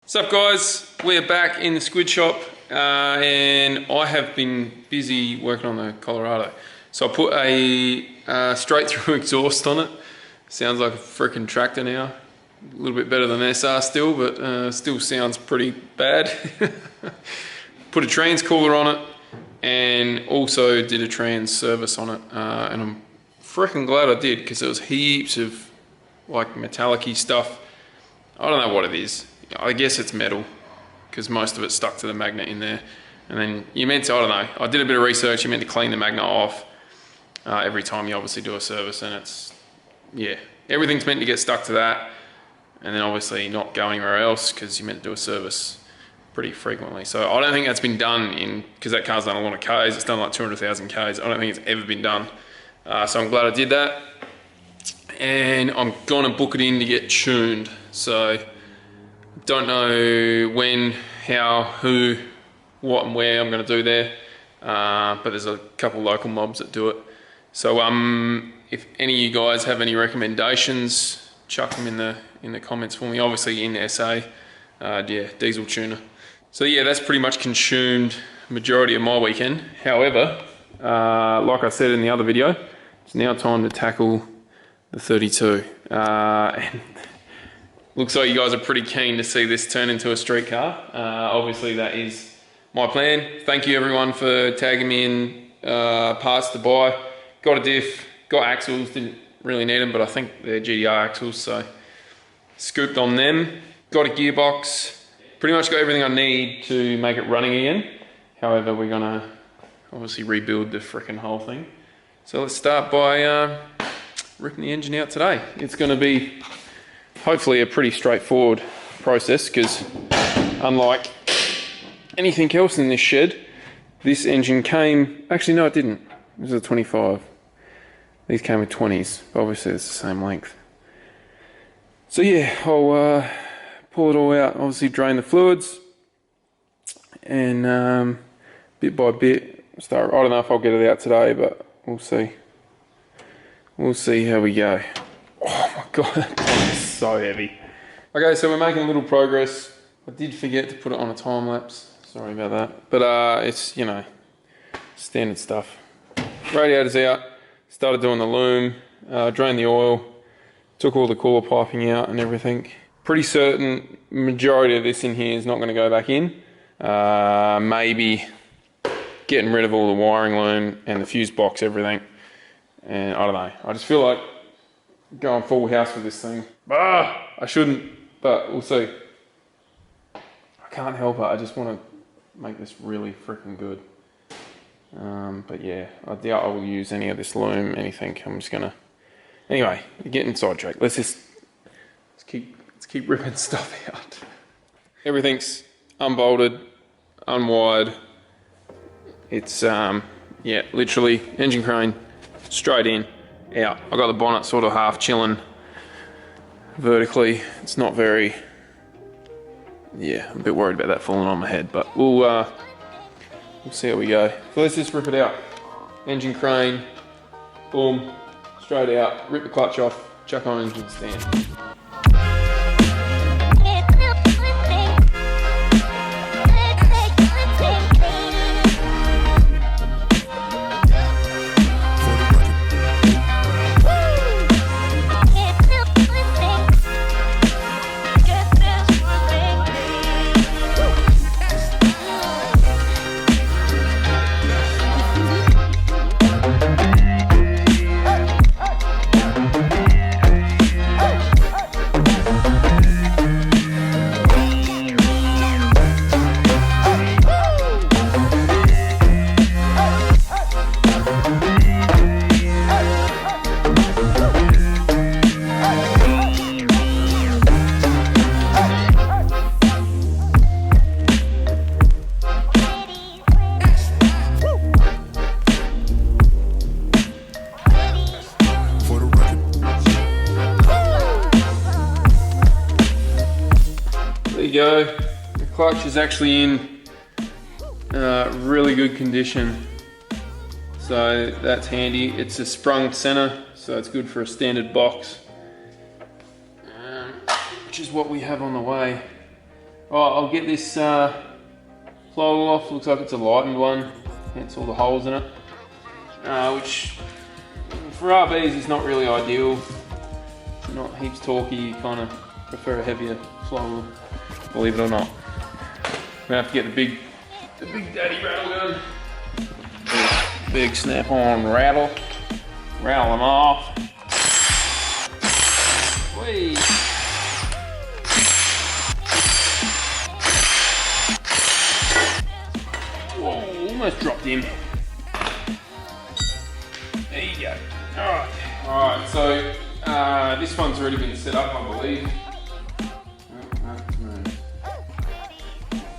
What's up guys, we're back in the squid shop and I have been busy working on the Colorado. So I put a straight through exhaust on it. Sounds like a freaking tractor now. A little bit better than SR still, but still sounds pretty bad. Put a trans cooler on it and also did a trans service on it, and I'm freaking glad I did because there was heaps of like metallic-y stuff. I don't know what it is. I guess it's metal because most of it's stuck to the magnet in there. And then you meant to, I don't know, I did a bit of research, you meant to clean the magnet off every time you obviously do a service, and it's, yeah, everything's meant to get stuck to that and then obviously not go anywhere else because you meant to do a service pretty frequently. So I don't think that's been done because that car's done a lot of Ks, it's done like 200,000 Ks. I don't think it's ever been done. So I'm glad I did that. And I'm gonna book it in to get tuned. So don't know when, how, who, what and where I'm going to do there, but there's a couple local mobs that do it. So if any of you guys have any recommendations, chuck them in the comments for me. Obviously in SA, yeah, diesel tuner. So yeah, that's pretty much consumed majority of my weekend. However, like I said in the other video, it's now time to tackle the 32. And looks like you guys are pretty keen to see this turn into a street car. Obviously that is my plan. Thank you everyone for tagging me in parts to buy. Got a diff, got axles, didn't really need them, but I think they're GDR axles, so scooped on them. Got a gearbox, pretty much got everything I need to make it running again. However, we're gonna obviously rebuild the freaking whole thing. So let's start by ripping the engine out today. It's gonna be hopefully a pretty straightforward process because unlike anything else in this shed, this engine came, actually no it didn't, it was a 25. These came with 20s, but obviously it's the same length. So yeah, I'll pull it all out, obviously drain the fluids, and bit by bit start. I don't know if I'll get it out today, but we'll see. We'll see how we go. Oh my god, that plant is so heavy. Okay, so we're making a little progress. I did forget to put it on a time lapse. Sorry about that. But it's, you know, standard stuff. Radiator's out. Started doing the loom. Drained the oil. Took all the cooler piping out and everything. Pretty certain majority of this in here is not going to go back in. Maybe getting rid of all the wiring loom and the fuse box, everything. And I don't know. I just feel like going full house with this thing. I shouldn't, but we'll see. I can't help it, I just want to make this really freaking good. But yeah, I doubt I will use any of this loom, anything. I'm just gonna, anyway, we're getting sidetracked. Let's keep ripping stuff out. Everything's unbolted, unwired. It's yeah, literally engine crane straight in, out. I got the bonnet sort of half chilling vertically. It's not very, yeah, I'm a bit worried about that falling on my head, but we'll see how we go. So let's just rip it out. Engine crane, boom, straight out, rip the clutch off, chuck on engine stand. There you go. The clutch is actually in really good condition, so that's handy. It's a sprung center, so it's good for a standard box, which is what we have on the way. Right, I'll get this flywheel off. Looks like it's a lightened one, hence all the holes in it. Which for RBs is not really ideal. Not heaps torquey, you kind of prefer a heavier flywheel, believe it or not. I'm gonna have to get the big daddy rattle gun. Big snap-on rattle. Rattle them off. Whee! Whoa, almost dropped him. There you go. Alright, so this one's already been set up, I believe. No.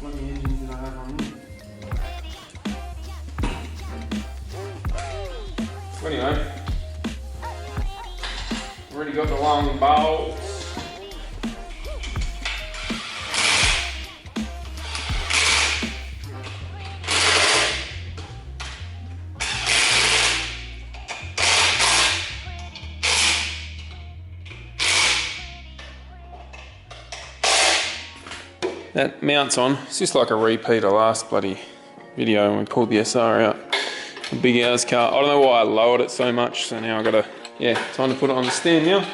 What engine did I have on here? So anyway, already got the long bolts. That mounts on. It's just like a repeat of last bloody video when we pulled the SR out. The big hours car. I don't know why I lowered it so much, so now I've got to, time to put it on the stand now.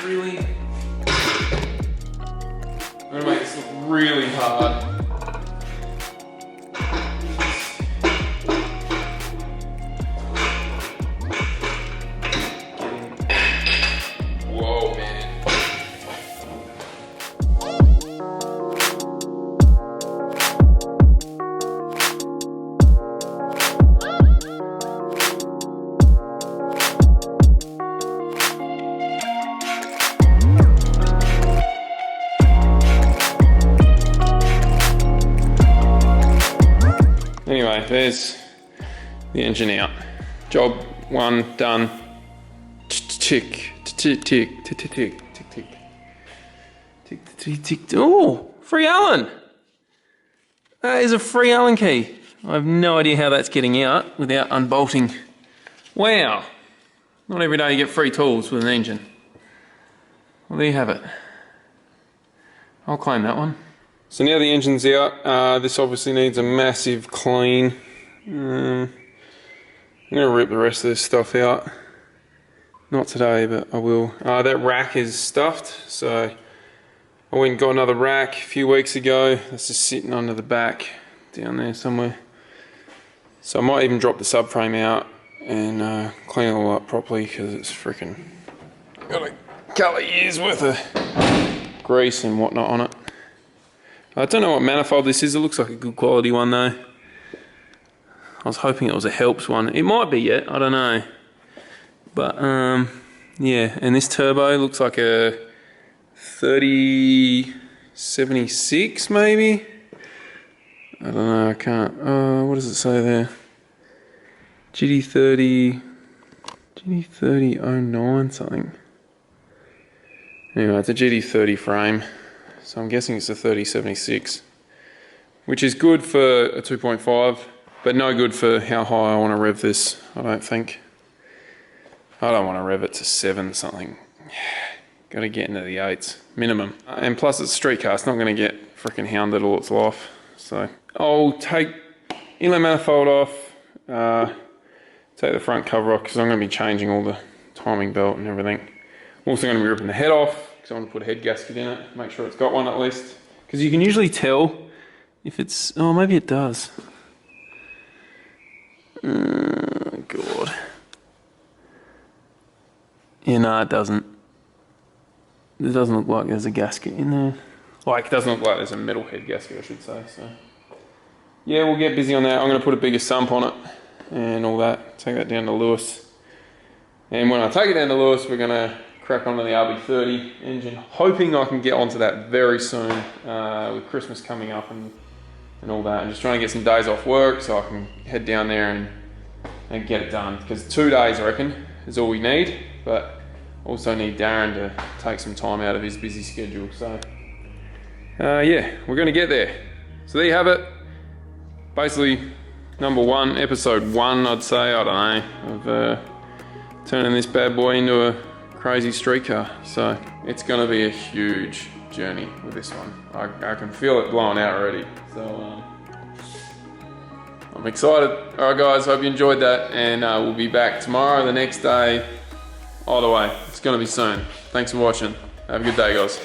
Really? I'm gonna make this look really hard. Anyway, there's the engine out. Job one done. Tick, tick, tick, tick, tick, tick, tick, tick, tick, tick. Oh, free Allen. That is a free Allen key. I have no idea how that's getting out without unbolting. Wow. Not every day you get free tools with an engine. Well, there you have it. I'll claim that one. So now the engine's out, this obviously needs a massive clean. I'm going to rip the rest of this stuff out. Not today, but I will. That rack is stuffed, so I went and got another rack a few weeks ago. That's just sitting under the back, down there somewhere. So I might even drop the subframe out and clean it all up properly, because it's freaking got a couple of years worth of grease and whatnot on it. I don't know what manifold this is. It looks like a good quality one though. I was hoping it was a Helps one. It might be yet, I don't know. But yeah, and this turbo looks like a 3076 maybe? I don't know, I can't. What does it say there? GD3009 something. Anyway, it's a GD30 frame. So I'm guessing it's a 3076, which is good for a 2.5, but no good for how high I want to rev this, I don't think. I don't want to rev it to 7 something. Got to get into the 8s, minimum. And plus it's a street car, it's not going to get freaking hounded all its life. So I'll take inlet manifold off, take the front cover off, because I'm going to be changing all the timing belt and everything. I'm also going to be ripping the head off, because I want to put a head gasket in it, make sure it's got one at least. Because you can usually tell if it's, oh maybe it does. God. Yeah, no it doesn't. It doesn't look like there's a gasket in there. Like, it doesn't look like there's a metal head gasket, I should say. So yeah, we'll get busy on that. I'm going to put a bigger sump on it and all that. Take that down to Lewis. And when I take it down to Lewis, we're going to crack onto the RB30 engine, hoping I can get onto that very soon with Christmas coming up and all that. I'm just trying to get some days off work so I can head down there and get it done, because 2 days I reckon is all we need, but also need Darren to take some time out of his busy schedule. So yeah, we're going to get there. So there you have it. Basically number one, episode 1, I'd say. I don't know, of turning this bad boy into a crazy street car. So it's gonna be a huge journey with this one. I can feel it blowing out already. So I'm excited. All right, guys, hope you enjoyed that, and we'll be back tomorrow, the next day. Either way, it's gonna be soon. Thanks for watching. Have a good day, guys.